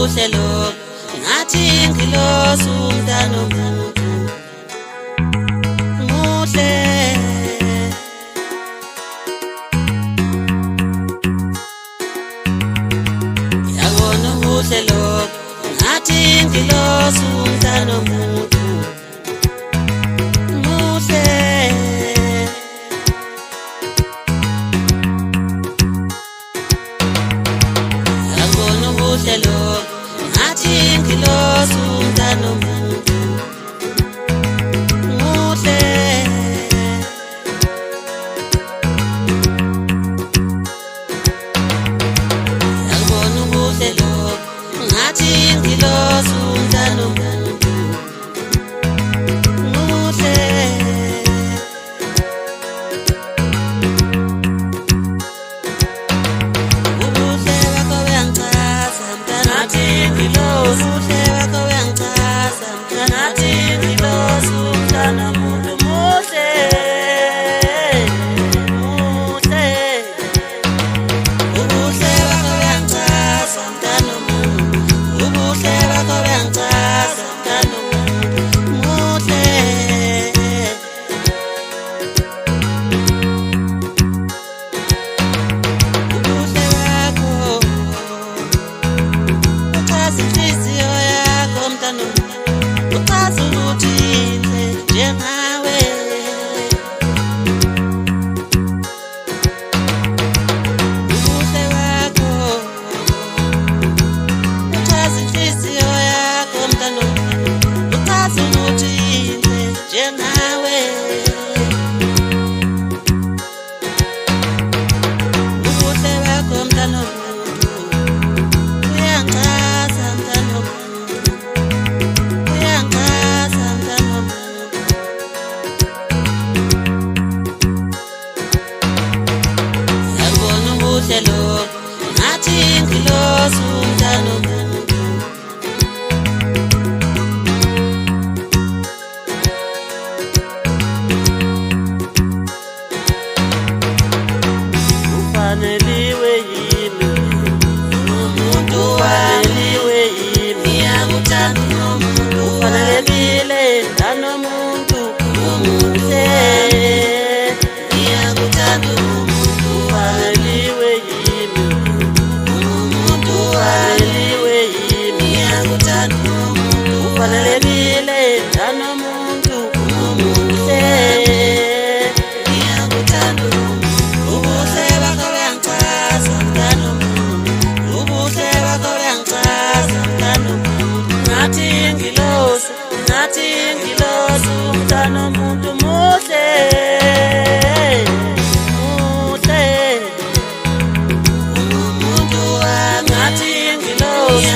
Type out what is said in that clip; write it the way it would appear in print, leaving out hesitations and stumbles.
muhle lo ngathi ngilosi umntana womuntu muhle yabona muhle lo ngathi ngilosi umntana womuntu muhle yabona muhle lo ngathi ngilosi umntana womuntu muhle yabona muhle lo ngathi ngilosi umntana womuntu muhle ubuhle bakho buyangichaza mntana ngathi ngilosi ubuhle bakho buyangichaza mntana ngathi ngilosi umntana womuntu muhle muhle ubuhle bakho buyangichaza mntana womuntu ubuhle bakho buyangichaza mntana womuntu muhle ubuhle bakho uchaza inhliziyo yakho mntana womuntu uchaza ukuthi inhle njengawe ubuhle bakho uchaza inhliziyo yakho mntana womuntu uchaza ukuthi inhle njengawe ubuhle bakho mntana womuntu uyangichaza mntana womuntu uyangichaza mntana womuntu yabona ubuhle lo ngathi ngilosi umntana womuntu ufaneliwe yimi umuntu ufaneliwe yimi ngiyakuthanda umuntu ufanelekile mntana womuntu umuhle ngiyakuthanda umuntu ufaneliwe yimi umuntu ufaneliwe yimi ngiyakuthanda umuntu ufanelekile mntana womuntu umuhle ngiyakuthanda ubuhle bakho buyangichaza mntana womuntu ubuhle bakho buyangichaza mntana womuntu ngathi ngilosi umntana womuntu muhle muhle umuntu ngathi ngilosi